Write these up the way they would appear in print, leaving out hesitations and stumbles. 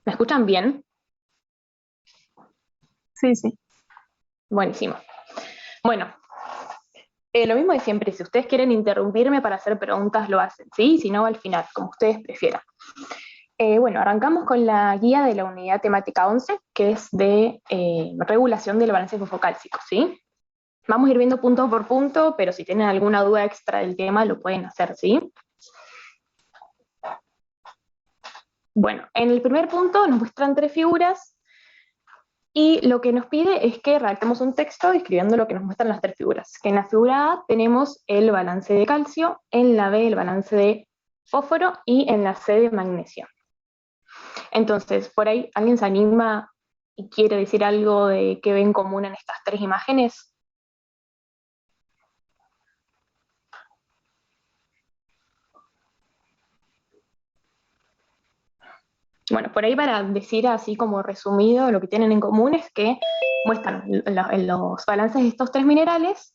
¿Me escuchan bien? Sí, sí. Buenísimo. Bueno, lo mismo de siempre, si ustedes quieren interrumpirme para hacer preguntas, lo hacen, ¿sí? Si no, al final, como ustedes prefieran. Bueno, arrancamos con la guía de la unidad temática 11, que es de regulación del balance fosfocálcico, ¿sí? Vamos a ir viendo punto por punto, pero si tienen alguna duda extra del tema, lo pueden hacer, ¿sí? Bueno, en el primer punto nos muestran tres figuras y lo que nos pide es que redactemos un texto describiendo lo que nos muestran las tres figuras. Que en la figura A tenemos el balance de calcio, en la B el balance de fósforo y en la C de magnesio. Entonces, por ahí, ¿alguien se anima y quiere decir algo de qué ven común en estas tres imágenes? Bueno, por ahí para decir así como resumido, lo que tienen en común es que muestran los balances de estos tres minerales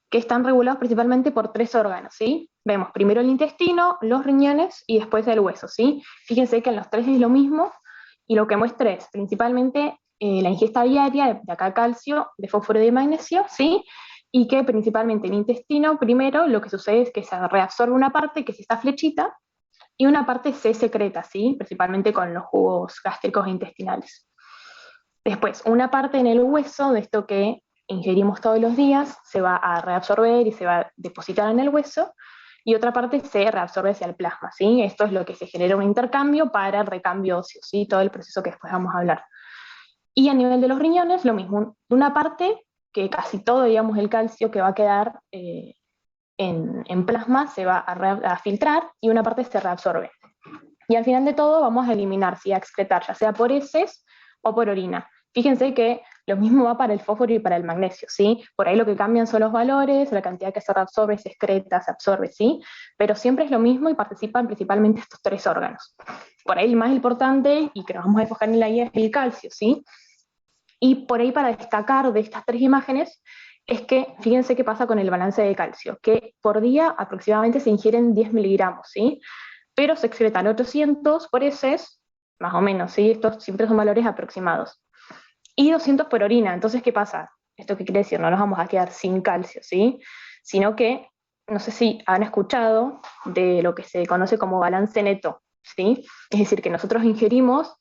que están regulados principalmente por tres órganos, ¿sí? Vemos primero el intestino, los riñones y después el hueso, ¿sí? Fíjense que en los tres es lo mismo y lo que muestra es principalmente la ingesta diaria de acá calcio, de fósforo y de magnesio, ¿sí? Y que principalmente en el intestino, primero, lo que sucede es que se reabsorbe una parte, que es esta flechita, y una parte se secreta, ¿sí? Principalmente con los jugos gástricos e intestinales. Después, una parte en el hueso, de esto que ingerimos todos los días, se va a reabsorber y se va a depositar en el hueso, y otra parte se reabsorbe hacia el plasma, ¿sí? Esto es lo que se genera un intercambio para el recambio óseo, ¿sí? Todo el proceso que después vamos a hablar. Y a nivel de los riñones, lo mismo, una parte que casi todo, digamos, el calcio que va a quedar en plasma se va a filtrar y una parte se reabsorbe. Y al final de todo vamos a eliminar, ¿sí? A excretar, ya sea por heces o por orina. Fíjense que lo mismo va para el fósforo y para el magnesio, ¿sí? Por ahí lo que cambian son los valores, la cantidad que se reabsorbe, se excreta, se absorbe, ¿sí? Pero siempre es lo mismo y participan principalmente estos tres órganos. Por ahí el más importante, y que nos vamos a enfocar en la guía, es el calcio, ¿sí? Y por ahí para destacar de estas tres imágenes es que fíjense qué pasa con el balance de calcio, que por día aproximadamente se ingieren 10 miligramos, ¿sí? Pero se excretan 800 por heces, más o menos, ¿sí? Estos siempre son valores aproximados. Y 200 por orina. Entonces, ¿qué pasa? ¿Esto qué quiere decir? No nos vamos a quedar sin calcio, ¿sí? Sino que, no sé si han escuchado de lo que se conoce como balance neto, ¿sí? Es decir, que nosotros ingerimos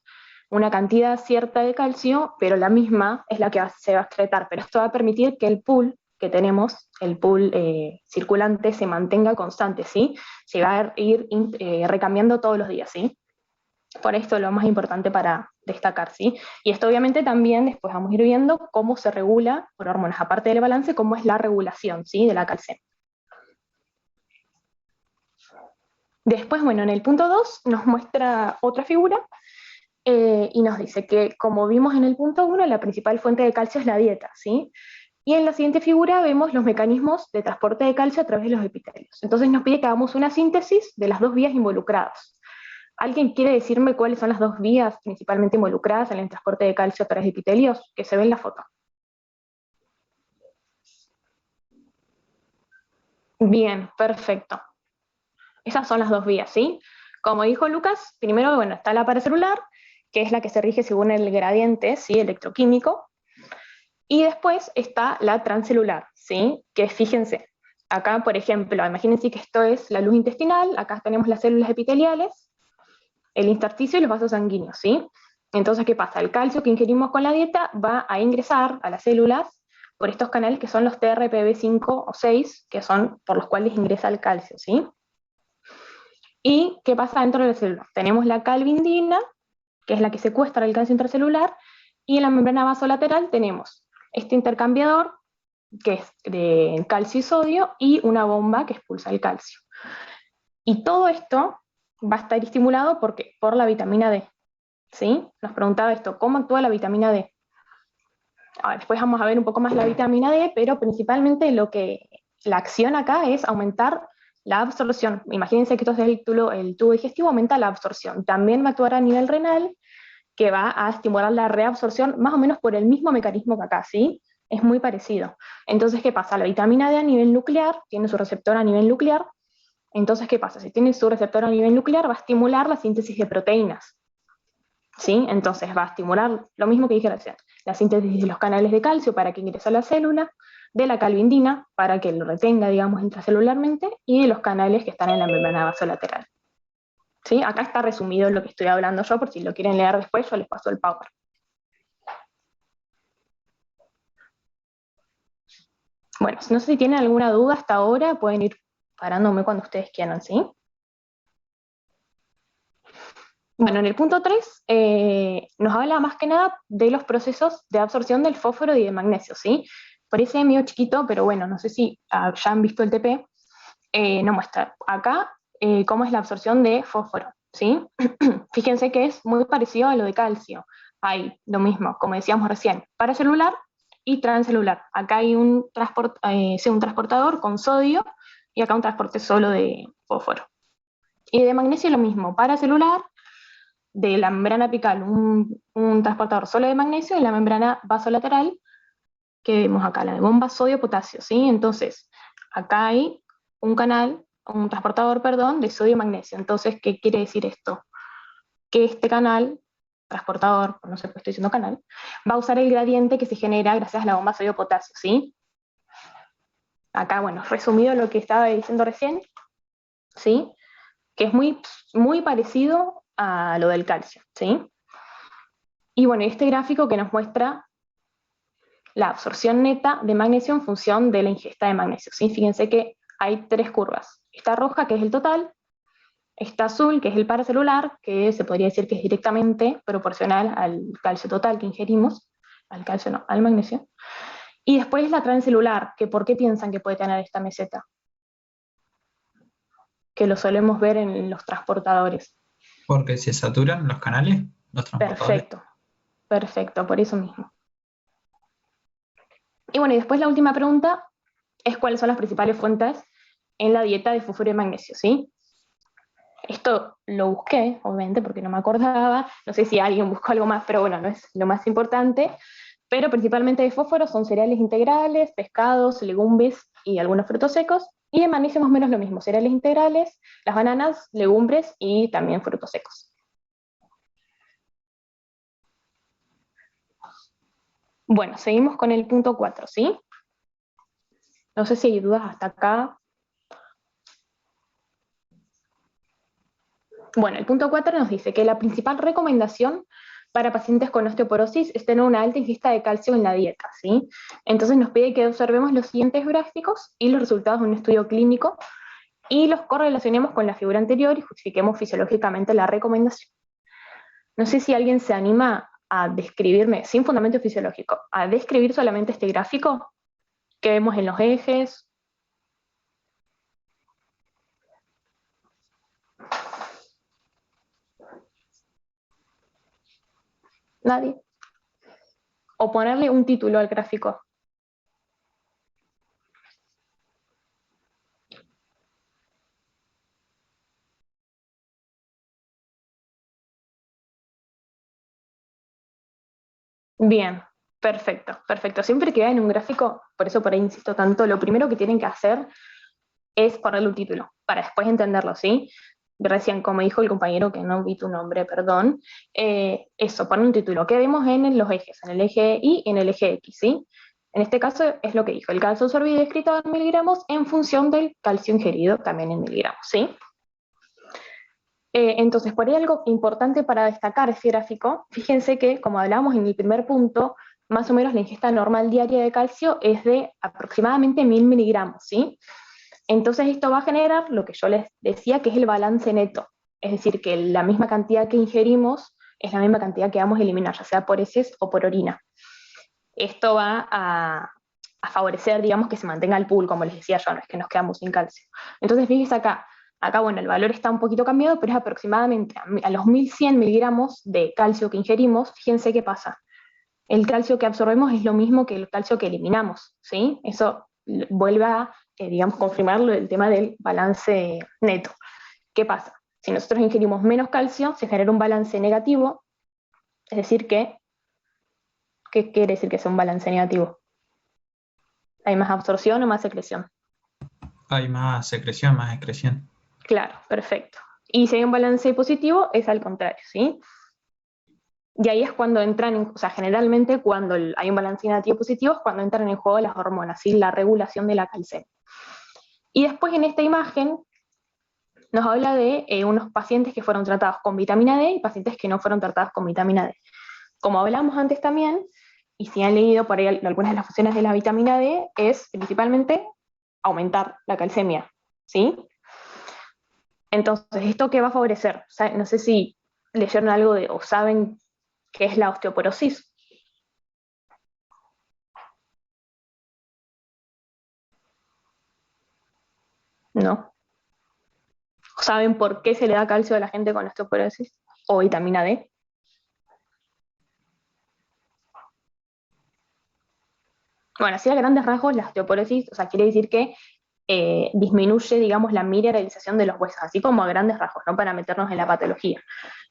una cantidad cierta de calcio, pero la misma es la que se va a excretar. Pero esto va a permitir que el pool que tenemos, el pool circulante, se mantenga constante, ¿sí? Se va a ir recambiando todos los días, ¿sí? Por esto lo más importante para destacar, ¿sí? Y esto obviamente también después vamos a ir viendo cómo se regula por hormonas, aparte del balance, cómo es la regulación, ¿sí? De la calcemia. Después, bueno, en el punto 2 nos muestra otra figura y nos dice que, como vimos en el punto 1, la principal fuente de calcio es la dieta, ¿sí? Y en la siguiente figura vemos los mecanismos de transporte de calcio a través de los epitelios. Entonces nos pide que hagamos una síntesis de las dos vías involucradas. ¿Alguien quiere decirme cuáles son las dos vías principalmente involucradas en el transporte de calcio a través de epitelios? Que se ve en la foto. Bien, perfecto. Esas son las dos vías, ¿sí? Como dijo Lucas, primero, bueno, está la paracelular, que es la que se rige según el gradiente, ¿sí? Electroquímico, y después está la transcelular, ¿sí? Que fíjense, acá, por ejemplo, imagínense que esto es la luz intestinal, acá tenemos las células epiteliales, el intersticio y los vasos sanguíneos, ¿sí? Entonces, ¿qué pasa? El calcio que ingerimos con la dieta va a ingresar a las células por estos canales que son los TRPV5 o 6, que son por los cuales ingresa el calcio, ¿sí? ¿Y qué pasa dentro de la célula? Tenemos la calvindina, que es la que secuestra el calcio intracelular, y en la membrana vasolateral tenemos este intercambiador, que es de calcio y sodio, y una bomba que expulsa el calcio. Y todo esto va a estar estimulado por la vitamina D, ¿sí? Nos preguntaba esto, ¿cómo actúa la vitamina D? Ahora, después vamos a ver un poco más la vitamina D, pero principalmente la acción acá es aumentar la absorción. Imagínense que esto es el tubo digestivo, aumenta la absorción. También va a actuar a nivel renal, que va a estimular la reabsorción, más o menos por el mismo mecanismo que acá, ¿sí? Es muy parecido. Entonces, ¿qué pasa? La vitamina D a nivel nuclear, tiene su receptor a nivel nuclear. Entonces, ¿qué pasa? Si tiene su receptor a nivel nuclear, va a estimular la síntesis de proteínas. ¿sí? Entonces va a estimular lo mismo que dije recién, la síntesis de los canales de calcio para que ingrese a la célula, de la calvindina para que lo retenga, digamos, intracelularmente, y de los canales que están en la membrana vasolateral. ¿Sí? Acá está resumido lo que estoy hablando yo, por si lo quieren leer después, yo les paso el power. Bueno, no sé si tienen alguna duda hasta ahora, pueden ir parándome cuando ustedes quieran, ¿sí? Bueno, en el punto 3 nos habla más que nada de los procesos de absorción del fósforo y del magnesio, ¿sí? Parece medio chiquito, pero bueno, no sé si ya han visto el TP, no muestra acá cómo es la absorción de fósforo, ¿sí? Fíjense que es muy parecido a lo de calcio. Hay lo mismo, como decíamos recién, paracelular y transcelular. Acá hay un transportador con sodio y acá un transporte solo de fósforo. Y de magnesio lo mismo, paracelular, de la membrana apical un transportador solo de magnesio y la membrana vasolateral que vemos acá, la de bomba sodio-potasio, ¿sí? Entonces, acá hay un transportador, perdón, de sodio-magnesio. Entonces, ¿qué quiere decir esto? Que este canal, transportador, no sé por qué estoy diciendo canal, va a usar el gradiente que se genera gracias a la bomba sodio-potasio, ¿sí? Acá, bueno, resumido lo que estaba diciendo recién, ¿sí? Que es muy, muy parecido a lo del calcio, ¿sí? Y bueno, este gráfico que nos muestra la absorción neta de magnesio en función de la ingesta de magnesio, ¿sí? Fíjense que hay tres curvas. Esta roja, que es el total, esta azul, que es el paracelular, que se podría decir que es directamente proporcional al calcio total que ingerimos, al calcio no, al magnesio. Y después la transcelular, que ¿por qué piensan que puede tener esta meseta? Que lo solemos ver en los transportadores. Porque se saturan los canales, los transportadores. Perfecto, perfecto, por eso mismo. Y bueno, y después la última pregunta es cuáles son las principales fuentes en la dieta de fósforo y magnesio, ¿sí? Esto lo busqué, obviamente, porque no me acordaba, no sé si alguien buscó algo más, pero bueno, no es lo más importante, pero principalmente de fósforo son cereales integrales, pescados, legumbres y algunos frutos secos, y de magnesio más o menos lo mismo, cereales integrales, las bananas, legumbres y también frutos secos. Bueno, seguimos con el punto 4, ¿sí? No sé si hay dudas hasta acá. Bueno, el punto 4 nos dice que la principal recomendación para pacientes con osteoporosis es tener una alta ingesta de calcio en la dieta, ¿sí? Entonces nos pide que observemos los siguientes gráficos y los resultados de un estudio clínico y los correlacionemos con la figura anterior y justifiquemos fisiológicamente la recomendación. No sé si alguien se anima a describirme, sin fundamento fisiológico, a describir solamente este gráfico que vemos en los ejes. ¿Nadie? O ponerle un título al gráfico. Bien, perfecto, perfecto. Siempre que vean un gráfico, por eso por ahí insisto tanto, lo primero que tienen que hacer es ponerle un título, para después entenderlo, ¿sí? Recién, como dijo el compañero, que no vi tu nombre, perdón, eso, poner un título. ¿Qué vemos en los ejes? En el eje Y y en el eje X, ¿sí? En este caso es lo que dijo, el calcio absorbido descrito en miligramos en función del calcio ingerido también en miligramos, ¿sí? Entonces, por ahí algo importante para destacar ese gráfico, fíjense que, como hablábamos en el primer punto, más o menos la ingesta normal diaria de calcio es de aproximadamente 1000 miligramos, ¿sí? Entonces esto va a generar lo que yo les decía, que es el balance neto, es decir, que la misma cantidad que ingerimos es la misma cantidad que vamos a eliminar, ya sea por heces o por orina. Esto va a favorecer, digamos, que se mantenga el pool, como les decía yo, no es que nos quedamos sin calcio. Entonces, fíjense acá, bueno, el valor está un poquito cambiado, pero es aproximadamente a los 1100 miligramos de calcio que ingerimos, fíjense qué pasa. El calcio que absorbemos es lo mismo que el calcio que eliminamos, ¿sí? Eso vuelve a, digamos, confirmar el tema del balance neto. ¿Qué pasa? Si nosotros ingerimos menos calcio, se genera un balance negativo, es decir, ¿qué quiere decir que sea un balance negativo? ¿Hay más absorción o más secreción? Hay más secreción, más excreción. Claro, perfecto. Y si hay un balance positivo, es al contrario, ¿sí? Y ahí es cuando o sea, generalmente cuando hay un balance negativo positivo es cuando entran en juego las hormonas, ¿sí? La regulación de la calcemia. Y después en esta imagen nos habla de unos pacientes que fueron tratados con vitamina D y pacientes que no fueron tratados con vitamina D. Como hablamos antes también, y si han leído por ahí algunas de las funciones de la vitamina D, es principalmente aumentar la calcemia, ¿sí? Entonces, ¿esto qué va a favorecer? O sea, no sé si leyeron algo o saben qué es la osteoporosis. ¿No? ¿Saben por qué se le da calcio a la gente con osteoporosis o vitamina D? Bueno, así a grandes rasgos, la osteoporosis, o sea, quiere decir que disminuye, digamos, la mineralización de los huesos, así como a grandes rasgos, no para meternos en la patología.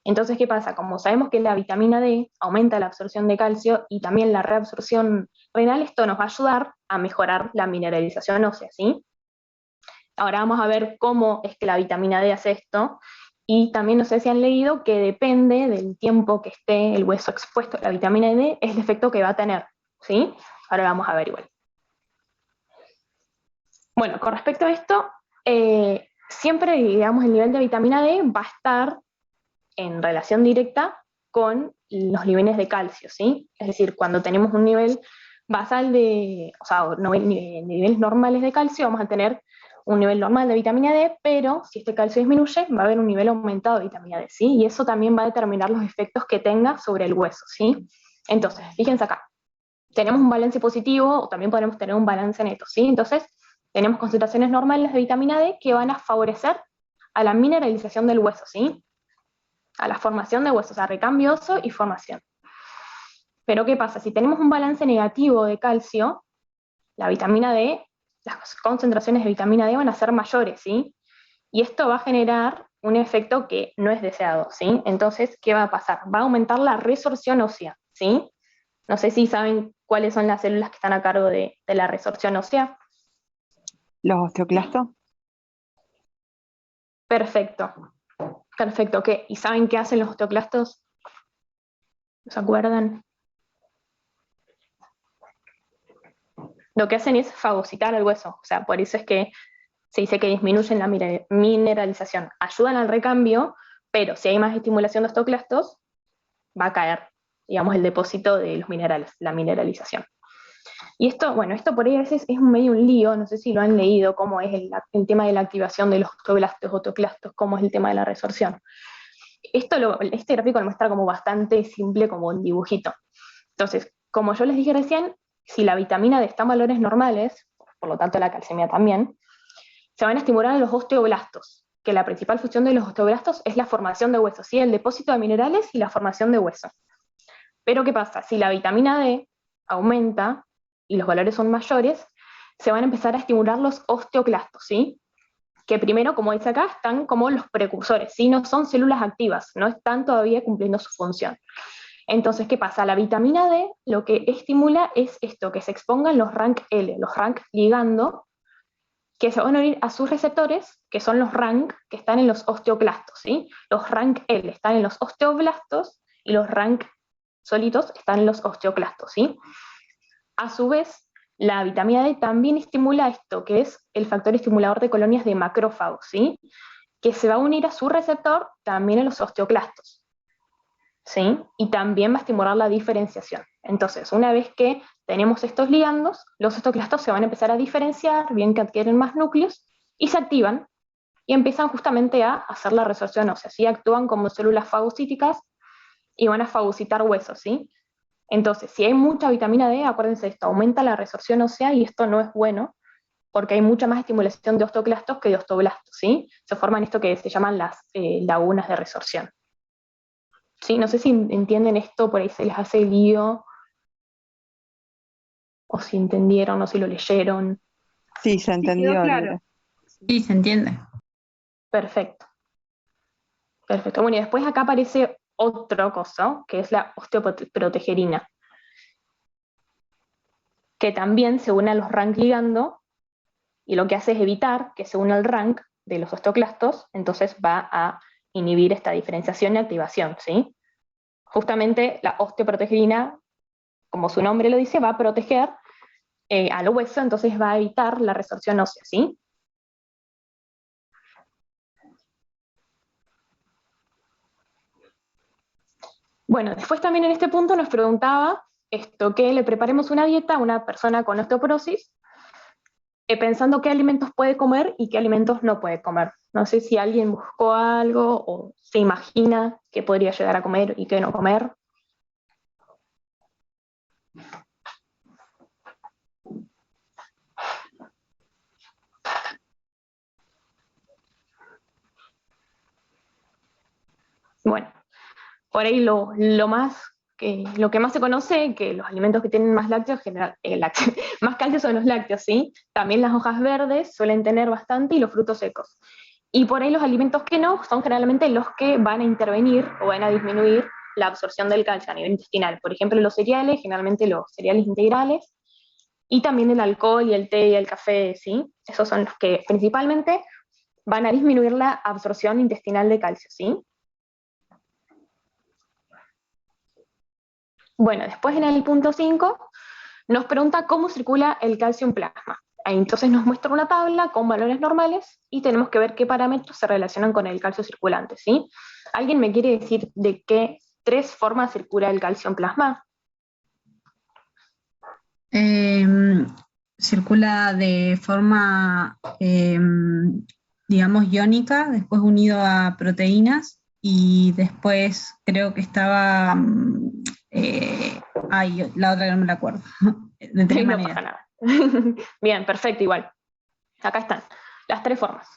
Entonces, ¿qué pasa? Como sabemos que la vitamina D aumenta la absorción de calcio y también la reabsorción renal, esto nos va a ayudar a mejorar la mineralización ósea, ¿sí? Ahora vamos a ver cómo es que la vitamina D hace esto. Y también no sé si han leído que depende del tiempo que esté el hueso expuesto a la vitamina D, es el efecto que va a tener, ¿sí? Ahora vamos a ver igual. Bueno, con respecto a esto, siempre, digamos, el nivel de vitamina D va a estar en relación directa con los niveles de calcio, ¿sí? Es decir, cuando tenemos un nivel basal o sea, niveles normales de calcio, vamos a tener un nivel normal de vitamina D, pero si este calcio disminuye, va a haber un nivel aumentado de vitamina D, ¿sí? Y eso también va a determinar los efectos que tenga sobre el hueso, ¿sí? Entonces, fíjense acá, tenemos un balance positivo o también podemos tener un balance neto, ¿sí? Entonces, tenemos concentraciones normales de vitamina D que van a favorecer a la mineralización del hueso, ¿sí? A la formación de huesos, o sea, recambio óseo y formación. Pero ¿qué pasa? Si tenemos un balance negativo de calcio, la vitamina D, las concentraciones de vitamina D van a ser mayores, ¿sí? Y esto va a generar un efecto que no es deseado, ¿sí? Entonces, ¿qué va a pasar? Va a aumentar la resorción ósea, ¿sí? No sé si saben cuáles son las células que están a cargo de la resorción ósea. ¿Los osteoclastos? Perfecto, perfecto. ¿Qué? ¿Y saben qué hacen los osteoclastos? ¿Se acuerdan? Lo que hacen es fagocitar el hueso, o sea, por eso es que se dice que disminuyen la mineralización. Ayudan al recambio, pero si hay más estimulación de osteoclastos, va a caer, digamos, el depósito de los minerales, la mineralización. Y esto, bueno, esto por ahí a veces es medio un lío, no sé si lo han leído, cómo es el tema de la activación de los osteoclastos, cómo es el tema de la resorción. Este gráfico lo muestra como bastante simple, como un dibujito. Entonces, como yo les dije recién, si la vitamina D está en valores normales, por lo tanto la calcemia también, se van a estimular los osteoblastos, que la principal función de los osteoblastos es la formación de huesos, ¿sí? El depósito de minerales y la formación de hueso. Pero ¿qué pasa? Si la vitamina D aumenta y los valores son mayores, se van a empezar a estimular los osteoclastos, ¿sí? Que primero, como dice acá, están como los precursores, ¿sí? No son células activas, no están todavía cumpliendo su función. Entonces, ¿qué pasa? La vitamina D lo que estimula es esto, que se expongan los rank L, los rank ligando, que se van a unir a sus receptores, que son los rank que están en los osteoclastos, ¿sí? Los rank L están en los osteoblastos y los rank solitos están en los osteoclastos, ¿sí? A su vez, la vitamina D también estimula esto, que es el factor estimulador de colonias de macrófagos, ¿sí? Que se va a unir a su receptor también en los osteoclastos, ¿sí? Y también va a estimular la diferenciación. Entonces, una vez que tenemos estos ligandos, los osteoclastos se van a empezar a diferenciar, bien que adquieren más núcleos, y se activan, y empiezan justamente a hacer la resorción ósea, ¿sí? Actúan como células fagocíticas y van a fagocitar huesos, ¿sí? Entonces, si hay mucha vitamina D, acuérdense de esto, aumenta la resorción ósea y esto no es bueno, porque hay mucha más estimulación de osteoclastos que de osteoblastos, ¿sí? Se forman esto que se llaman las lagunas de resorción. ¿Sí? No sé si entienden esto, por ahí se les hace lío, o si entendieron, o si lo leyeron. Sí, se entendió, claro. Laura. Sí, se entiende. Perfecto. Perfecto. Bueno, y después acá aparece otro cosa, que es la osteoprotegerina, que también se une a los rank ligando, y lo que hace es evitar que se una al rank de los osteoclastos, entonces va a inhibir esta diferenciación y activación, ¿sí? justamente la osteoprotegerina, como su nombre lo dice, va a proteger al hueso, entonces va a evitar la resorción ósea, ¿sí? Bueno, después también en este punto nos preguntaba esto, que le preparemos una dieta a una persona con osteoporosis, pensando qué alimentos puede comer y qué alimentos no puede comer. No sé si alguien buscó algo o se imagina qué podría llegar a comer y qué no comer. Bueno, por ahí lo que más se conoce, que los alimentos que tienen más lácteos, más calcio son los lácteos, ¿sí? También las hojas verdes suelen tener bastante y los frutos secos. Y por ahí los alimentos que no son generalmente los que van a intervenir o van a disminuir la absorción del calcio a nivel intestinal. Por ejemplo, los cereales, generalmente los cereales integrales, y también el alcohol y el té y el café, ¿sí? Esos son los que principalmente van a disminuir la absorción intestinal de calcio, ¿sí? Bueno, después en el punto 5 nos pregunta cómo circula el calcio en plasma. Ahí entonces nos muestra una tabla con valores normales y tenemos que ver qué parámetros se relacionan con el calcio circulante, ¿sí? ¿Alguien me quiere decir de qué 3 formas circula el calcio en plasma? Circula de forma, digamos, iónica, después unido a proteínas, y después creo que estaba, la otra que no me la acuerdo, de 3 No maneras. pasa nada. Bien, perfecto, igual. Acá están las 3 formas.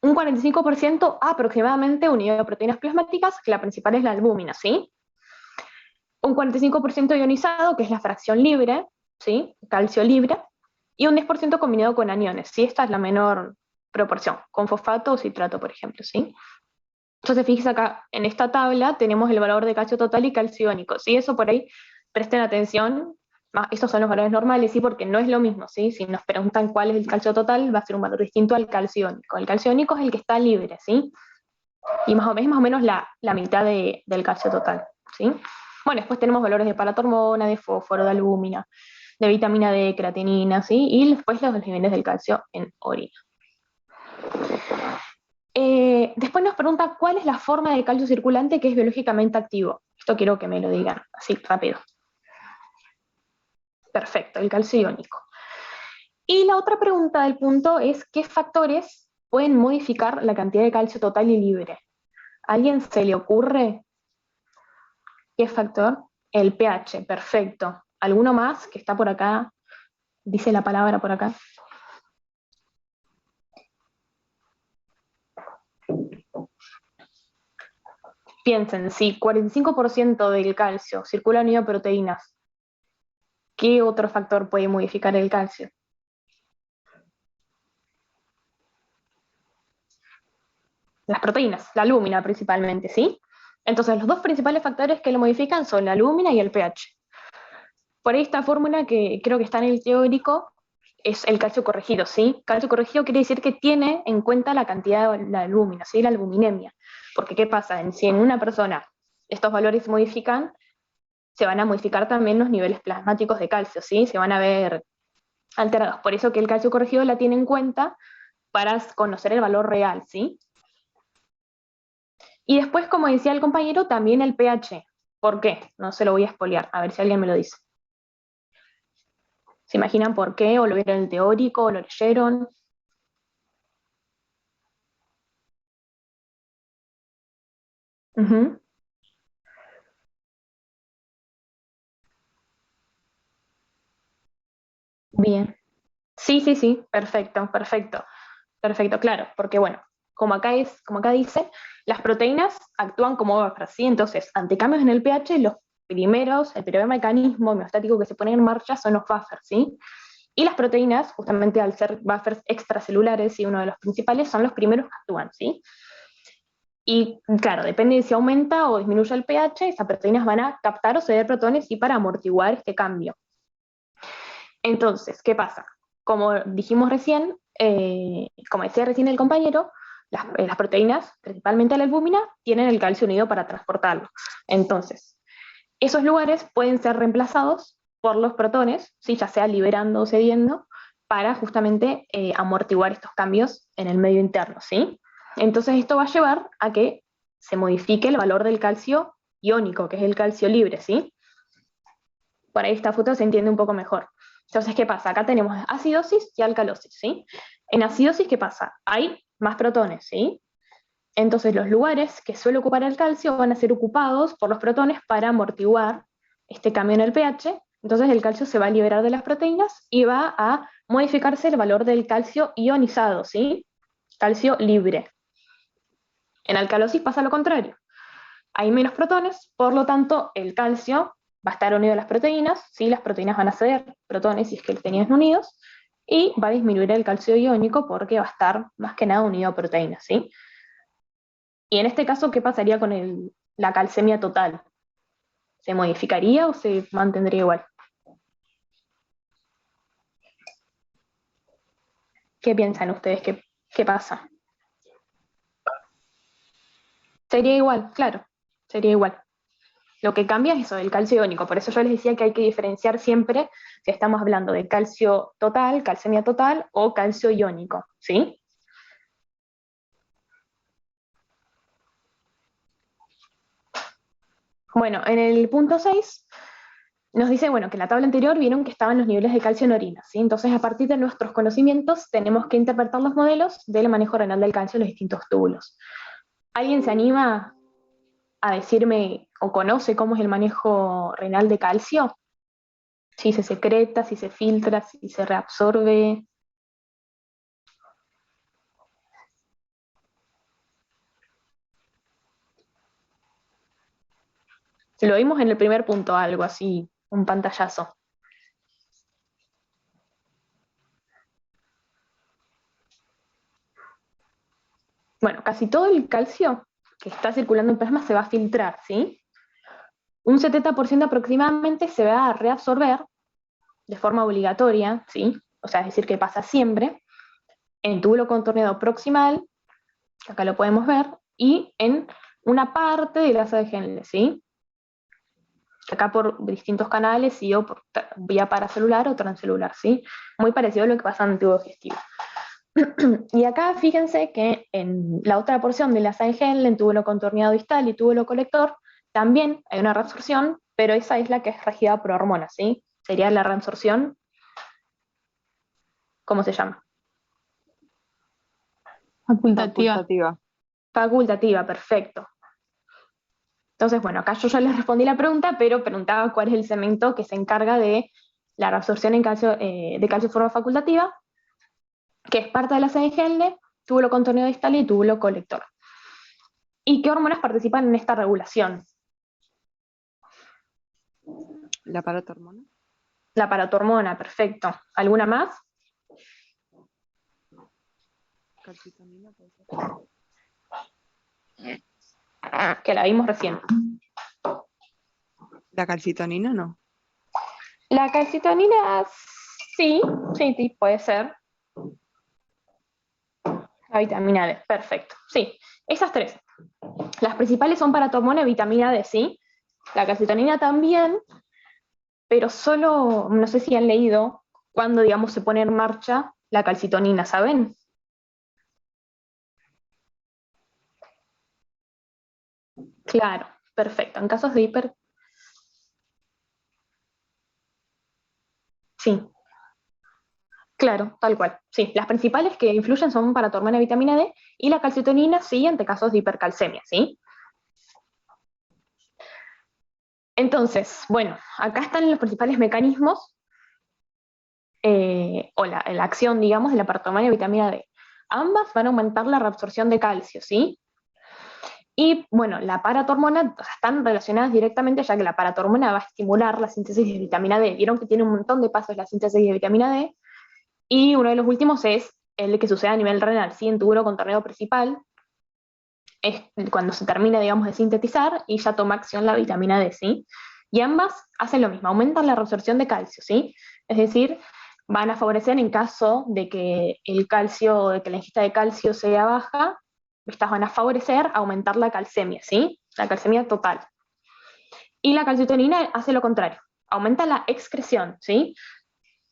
Un 45% aproximadamente unido a proteínas plasmáticas, que la principal es la albúmina, ¿sí? Un 45% ionizado, que es la fracción libre, ¿sí? Calcio libre, y un 10% combinado con aniones, ¿sí? Esta es la menor proporción, con fosfato o citrato, por ejemplo, ¿sí? Entonces, fíjense acá, en esta tabla tenemos el valor de calcio total y calcio iónico, ¿sí? Eso por ahí, presten atención, estos son los valores normales, ¿sí? Porque no es lo mismo, ¿sí? Si nos preguntan cuál es el calcio total, va a ser un valor distinto al calcio iónico. El calcio iónico es el que está libre, ¿sí? Y es más o menos la mitad del calcio total, ¿sí? Bueno, después tenemos valores de palatormona, de fósforo, de albúmina, de vitamina D, creatinina, ¿sí? Y después los niveles del calcio en orina. Después nos pregunta cuál es la forma de calcio circulante que es biológicamente activo. Esto quiero que me lo digan así, rápido. Perfecto, el calcio iónico. Y la otra pregunta del punto es, ¿qué factores pueden modificar la cantidad de calcio total y libre? ¿A alguien se le ocurre qué factor? El pH, perfecto. ¿Alguno más que está por acá? Dice la palabra por acá. Piensen, si 45% del calcio circula unido a proteínas, ¿qué otro factor puede modificar el calcio? Las proteínas, la albúmina principalmente, ¿sí? Entonces, los 2 principales factores que lo modifican son la albúmina y el pH. Por ahí esta fórmula que creo que está en el teórico es el calcio corregido, ¿sí? Calcio corregido quiere decir que tiene en cuenta la cantidad de la albúmina, ¿sí? La albuminemia. Porque ¿qué pasa? Si en una persona estos valores se modifican, se van a modificar también los niveles plasmáticos de calcio, ¿sí? Se van a ver alterados. Por eso que el calcio corregido la tiene en cuenta para conocer el valor real, ¿sí? Y después, como decía el compañero, también el pH. ¿Por qué? No se lo voy a espolear, a ver si alguien me lo dice. ¿Se imaginan por qué? ¿O lo vieron en el teórico? ¿O lo leyeron? Ujú. Bien. Sí, sí, sí, perfecto, perfecto. Perfecto, claro, porque bueno, como acá dice, las proteínas actúan como buffers, ¿sí? Entonces, ante cambios en el pH, el primer mecanismo homeostático que se pone en marcha son los buffers, ¿sí? Y las proteínas, justamente al ser buffers extracelulares, y uno de los principales, son los primeros que actúan, ¿sí? Y claro, depende de si aumenta o disminuye el pH, esas proteínas van a captar o ceder protones y para amortiguar este cambio. Entonces, ¿qué pasa? Como dijimos recién, como decía recién el compañero, las proteínas, principalmente la albúmina, tienen el calcio unido para transportarlo. Entonces, esos lugares pueden ser reemplazados por los protones, ¿sí? Ya sea liberando o cediendo, para justamente amortiguar estos cambios en el medio interno, ¿sí? Entonces esto va a llevar a que se modifique el valor del calcio iónico, que es el calcio libre, ¿sí? Por ahí esta foto se entiende un poco mejor. Entonces, ¿qué pasa? Acá tenemos acidosis y alcalosis, ¿sí? En acidosis, ¿qué pasa? Hay más protones, ¿sí? Entonces los lugares que suele ocupar el calcio van a ser ocupados por los protones para amortiguar este cambio en el pH. Entonces el calcio se va a liberar de las proteínas y va a modificarse el valor del calcio ionizado, ¿sí? Calcio libre. En alcalosis pasa lo contrario. Hay menos protones, por lo tanto el calcio va a estar unido a las proteínas, ¿sí? Las proteínas van a ceder protones si es que los tenían unidos, y va a disminuir el calcio iónico porque va a estar más que nada unido a proteínas, ¿sí? Y en este caso, ¿qué pasaría con la calcemia total? ¿Se modificaría o se mantendría igual? ¿Qué piensan ustedes? ¿Qué pasa? Sería igual, claro, sería igual. Lo que cambia es eso, el calcio iónico. Por eso yo les decía que hay que diferenciar siempre si estamos hablando de calcio total, calcemia total o calcio iónico, ¿sí? Bueno, en el punto 6 nos dice, bueno, que en la tabla anterior vieron que estaban los niveles de calcio en orina, ¿sí? Entonces, a partir de nuestros conocimientos, tenemos que interpretar los modelos del manejo renal del calcio en los distintos túbulos. ¿Alguien se anima a decirme o conoce cómo es el manejo renal de calcio? Si se secreta, si se filtra, si se reabsorbe. Lo vimos en el primer punto, algo así, un pantallazo. Bueno, casi todo el calcio que está circulando en plasma se va a filtrar, ¿sí? Un 70% aproximadamente se va a reabsorber de forma obligatoria, ¿sí? O sea, es decir, que pasa siempre, en túbulo contorneado proximal, que acá lo podemos ver, y en una parte de la asa de Henle, ¿sí? Acá por distintos canales, ¿sí? O por vía paracelular o transcelular, ¿sí? Muy parecido a lo que pasa en el tubo digestivo. Y acá fíjense que en la otra porción de la asa de Henle, en túbulo contorneado distal y túbulo colector, también hay una reabsorción, pero esa es la que es regida por hormonas, ¿sí? Sería la reabsorción, ¿cómo se llama? Facultativa. Facultativa, perfecto. Entonces, bueno, acá yo ya les respondí la pregunta, pero preguntaba cuál es el cemento que se encarga de la reabsorción de calcio en forma facultativa, que es parte de la asa de Henle, túbulo contorneado distal y túbulo colector. ¿Y qué hormonas participan en esta regulación? ¿La paratormona? La paratormona, perfecto. ¿Alguna más? Calcitonina puede ser. Que la vimos recién. ¿La calcitonina no? La calcitonina, sí, sí, puede ser. La vitamina D, perfecto. Sí, esas tres. Las principales son paratormona y vitamina D, ¿sí? La calcitonina también, pero solo, no sé si han leído, cuando, digamos, se pone en marcha la calcitonina, ¿saben? Claro, perfecto. En casos de hiper... Sí, claro, tal cual. Sí, las principales que influyen son paratormona y vitamina D, y la calcitonina, sí, ante casos de hipercalcemia, ¿sí? Entonces, bueno, acá están los principales mecanismos o la acción, digamos, de la paratormona y vitamina D. Ambas van a aumentar la reabsorción de calcio, ¿sí? Y bueno, la paratormona, o sea, están relacionadas directamente, ya que la paratormona va a estimular la síntesis de vitamina D. Vieron que tiene un montón de pasos la síntesis de vitamina D, y uno de los últimos es el que sucede a nivel renal, ¿sí? En túbulo contorneado principal, es cuando se termina, digamos, de sintetizar y ya toma acción la vitamina D, ¿sí? Y ambas hacen lo mismo, aumentan la reabsorción de calcio, ¿sí? Es decir, van a favorecer en caso de que el calcio, de que la ingesta de calcio sea baja, estas van a favorecer aumentar la calcemia, ¿sí? La calcemia total. Y la calcitonina hace lo contrario, aumenta la excreción, ¿sí?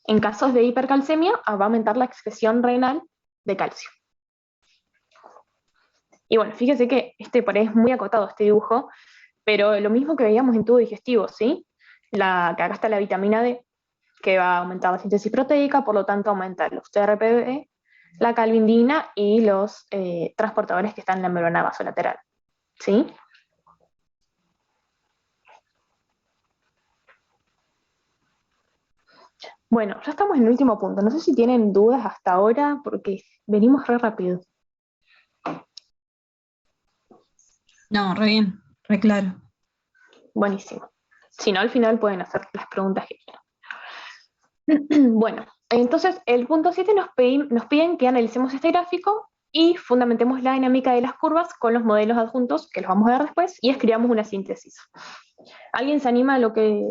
En casos de hipercalcemia va a aumentar la excreción renal de calcio. Y bueno, fíjese que por ahí es muy acotado este dibujo, pero lo mismo que veíamos en tubo digestivo, ¿sí? Que acá está la vitamina D, que va a aumentar la síntesis proteica, por lo tanto aumenta los TRPV, la calvindina y los transportadores que están en la membrana vasolateral, ¿sí? Bueno, ya estamos en el último punto. No sé si tienen dudas hasta ahora, porque venimos re rápido. No, re bien, re claro. Buenísimo. Si no, al final pueden hacer las preguntas que quieran. Bueno, entonces el punto 7 nos piden que analicemos este gráfico y fundamentemos la dinámica de las curvas con los modelos adjuntos, que los vamos a ver después, y escribamos una síntesis. ¿Alguien se anima a lo que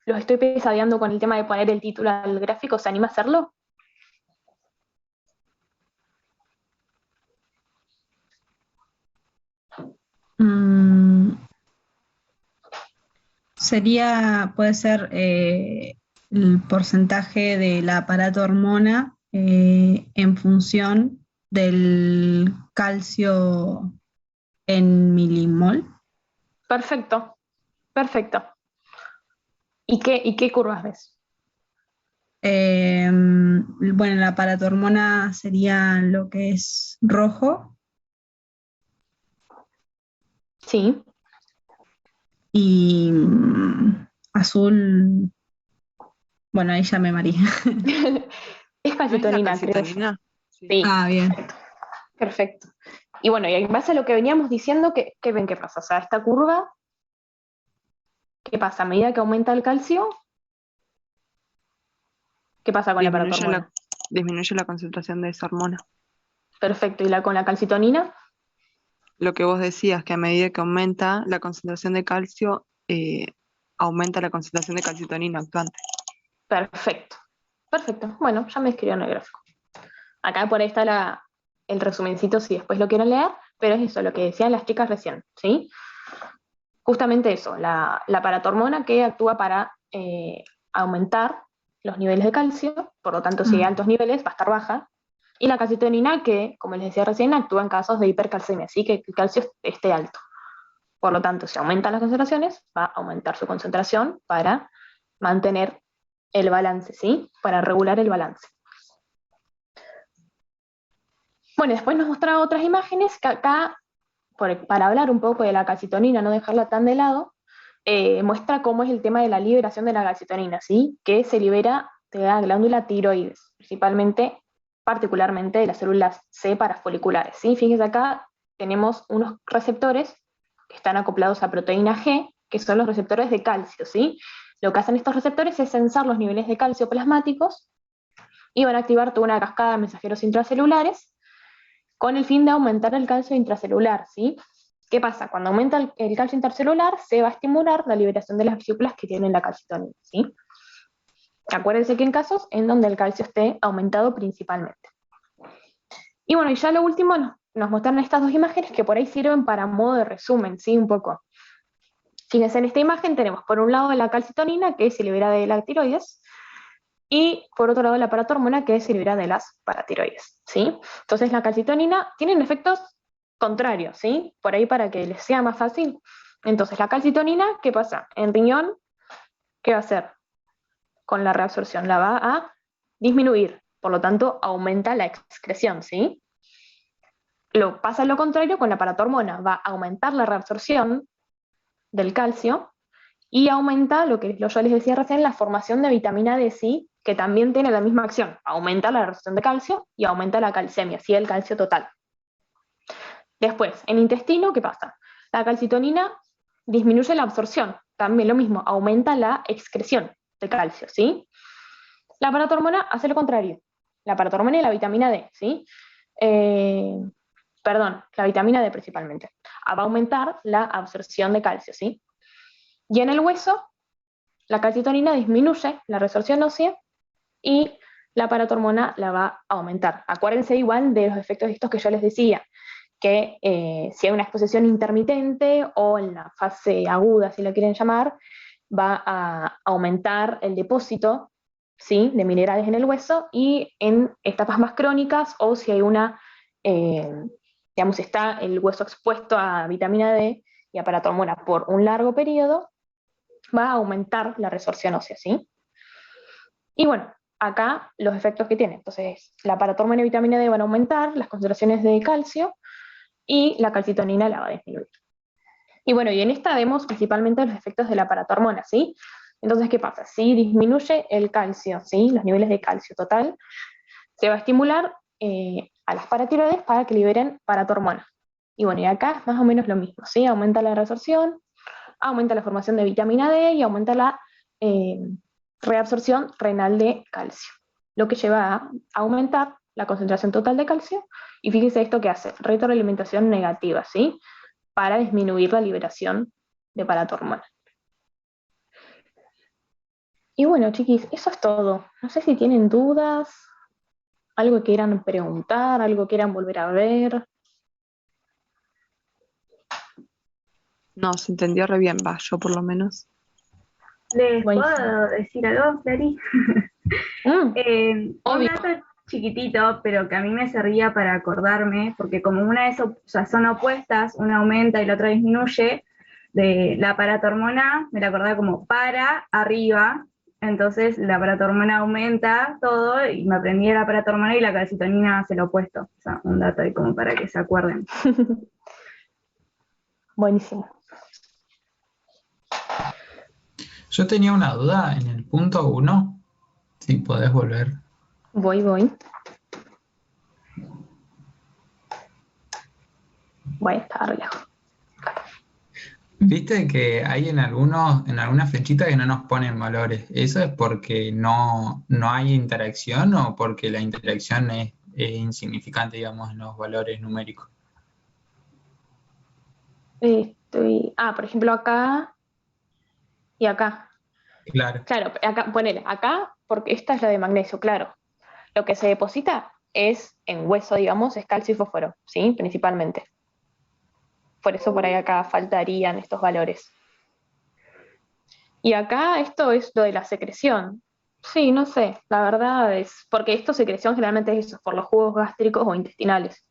los estoy pesadeando con el tema de poner el título al gráfico? ¿Se anima a hacerlo? Puede ser el porcentaje del aparato hormona en función del calcio en milimol. Perfecto, perfecto. ¿Y qué curvas ves? Bueno, la aparato hormona sería lo que es rojo. Sí. Y azul, bueno, ahí ya me mareé. Es calcitonina, creo yo. Sí. Ah, bien. Perfecto. Y bueno, y en base a lo que veníamos diciendo, ¿qué ven que pasa? O sea, esta curva, ¿qué pasa? A medida que aumenta el calcio, ¿qué pasa con la aparato hormona? Disminuye la concentración de esa hormona. Perfecto. ¿Y con la calcitonina? Lo que vos decías, que a medida que aumenta la concentración de calcio, aumenta la concentración de calcitonina actuante. Perfecto. Perfecto. Bueno, ya me escribieron el gráfico. Acá por ahí está el resumencito si después lo quieren leer, pero es eso, lo que decían las chicas recién, ¿sí? Justamente eso, la paratormona que actúa para aumentar los niveles de calcio, por lo tanto, si hay altos niveles, va a estar baja, y la calcitonina que, como les decía recién, actúa en casos de hipercalcemia, así que el calcio esté alto. Por lo tanto, si aumentan las concentraciones, va a aumentar su concentración para mantener el balance, ¿sí? Para regular el balance. Bueno, después nos mostraba otras imágenes que acá, para hablar un poco de la calcitonina, no dejarla tan de lado, muestra cómo es el tema de la liberación de la calcitonina, ¿sí? Que se libera de la glándula tiroides, particularmente de las células C parafoliculares, ¿sí? Fíjense acá, tenemos unos receptores que están acoplados a proteína G, que son los receptores de calcio, ¿sí? Lo que hacen estos receptores es sensar los niveles de calcio plasmáticos y van a activar toda una cascada de mensajeros intracelulares con el fin de aumentar el calcio intracelular, ¿sí? ¿Qué pasa? Cuando aumenta el calcio intracelular, se va a estimular la liberación de las vesículas que tienen la calcitonina, ¿sí? Acuérdense que en casos en donde el calcio esté aumentado principalmente. Y bueno, y ya lo último nos muestran estas dos imágenes que por ahí sirven para modo de resumen, ¿sí? Un poco. Fíjense, en esta imagen tenemos por un lado la calcitonina que se libera de la tiroides y por otro lado la paratormona que se libera de las paratiroides, ¿sí? Entonces la calcitonina tiene efectos contrarios, ¿sí? Por ahí para que les sea más fácil. Entonces la calcitonina, ¿qué pasa? En riñón, ¿qué va a hacer? Con la reabsorción la va a disminuir, por lo tanto aumenta la excreción, ¿sí? Pasa lo contrario con la paratormona, va a aumentar la reabsorción del calcio y aumenta lo que yo les decía recién, la formación de vitamina D, ¿sí? Que también tiene la misma acción, aumenta la reabsorción de calcio y aumenta la calcemia, ¿sí? El calcio total. Después, en intestino, ¿qué pasa? La calcitonina disminuye la absorción, también lo mismo, aumenta la excreción de calcio, ¿sí? La paratormona hace lo contrario, la paratormona y la vitamina D, ¿sí? La vitamina D principalmente. Va a aumentar la absorción de calcio, ¿sí? Y en el hueso, la calcitonina disminuye la resorción ósea y la paratormona la va a aumentar. Acuérdense igual de los efectos estos que yo les decía, que si hay una exposición intermitente o en la fase aguda, si la quieren llamar, va a aumentar el depósito, ¿sí?, de minerales en el hueso, y en etapas más crónicas, o si hay digamos, está el hueso expuesto a vitamina D y a paratormona por un largo periodo, va a aumentar la resorción ósea, ¿sí? Y bueno, acá los efectos que tiene. Entonces, la paratormona y vitamina D van a aumentar las concentraciones de calcio y la calcitonina la va a disminuir. Y bueno, y en esta vemos principalmente los efectos de la paratormona, ¿sí? Entonces, ¿qué pasa? Si disminuye el calcio, ¿sí?, los niveles de calcio total, se va a estimular a las paratiroides para que liberen paratormona. Y bueno, y acá es más o menos lo mismo, ¿sí? Aumenta la resorción, aumenta la formación de vitamina D y aumenta la reabsorción renal de calcio, lo que lleva a aumentar la concentración total de calcio, y fíjense esto que hace, retroalimentación negativa, ¿sí?, para disminuir la liberación de paratormona. Y bueno, chiquis, eso es todo. No sé si tienen dudas, algo que quieran preguntar, algo que quieran volver a ver. No, se entendió re bien, va, yo por lo menos. ¿Les Buenísimo. puedo decir algo, Clary? Un Obvio. dato chiquitito, pero que a mí me servía para acordarme, porque como una de o sea, son opuestas, una aumenta y la otra disminuye, de la paratormona me la acordaba como para arriba, entonces la paratormona aumenta todo y me aprendí la paratormona y la calcitonina hace lo opuesto. O sea, un dato ahí como para que se acuerden. Buenísimo. Yo tenía una duda en el punto 1, si podés volver. Voy. Voy a estar re lejos. Viste que hay en algunas flechitas que no nos ponen valores. ¿Eso es porque no hay interacción o porque la interacción es insignificante, digamos, en los valores numéricos? Por ejemplo, acá y acá. Claro, Claro, acá, ponele, acá, porque esta es la de magnesio, claro. Lo que se deposita es en hueso, digamos, es calcio y fósforo, ¿sí? Principalmente. Por eso por ahí acá faltarían estos valores. Y acá esto es lo de la secreción. Sí, no sé, la verdad es, porque esto secreción generalmente es eso, por los jugos gástricos o intestinales.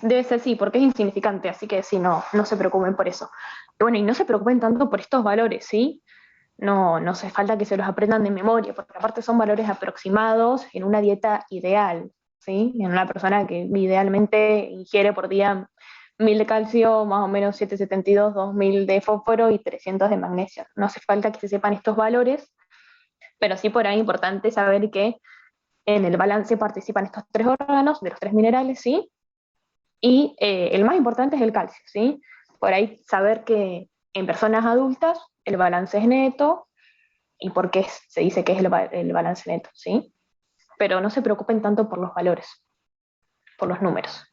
Debe ser sí, porque es insignificante, así que sí, no se preocupen por eso. Y bueno, y no se preocupen tanto por estos valores, ¿sí? No hace falta que se los aprendan de memoria, porque aparte son valores aproximados en una dieta ideal, ¿sí? En una persona que idealmente ingiere por día 1000 de calcio, más o menos 772, 2000 de fósforo y 300 de magnesio. No hace falta que se sepan estos valores, pero sí por ahí es importante saber que en el balance participan estos tres órganos, de los tres minerales, ¿sí? Y el más importante es el calcio, ¿sí? Por ahí saber que en personas adultas el balance es neto, y por qué se dice que es el balance neto, ¿sí? Pero no se preocupen tanto por los valores, por los números.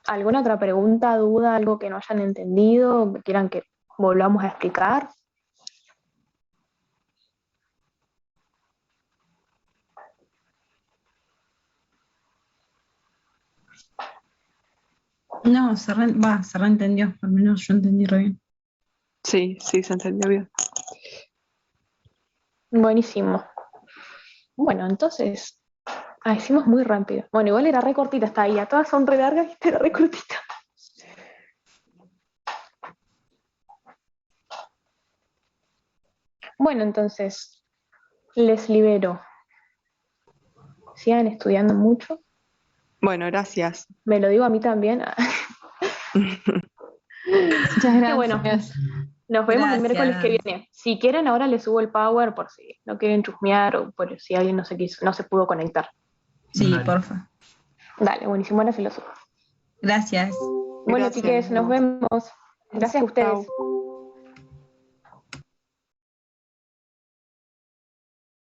¿Alguna otra pregunta, duda, algo que no hayan entendido, que quieran que volvamos a explicar? No, se reentendió, al menos yo entendí re bien. Sí, se entendió bien. Buenísimo. Bueno, entonces, hicimos muy rápido. Bueno, igual era re cortita esta guía, todas son re largas y esta era re cortita. Bueno, entonces, les libero. Sigan estudiando mucho. Bueno, gracias. Me lo digo a mí también. Muchas Qué gracias. bueno. Nos vemos el miércoles que Gracias. viene. Si quieren, ahora les subo el power por si no quieren chusmear o por si alguien no se pudo conectar. Sí, Dale. porfa. Dale, buenísimo, ahora filósofo. Gracias. Bueno, Gracias. chiques, nos vemos. Gracias a ustedes. Chau.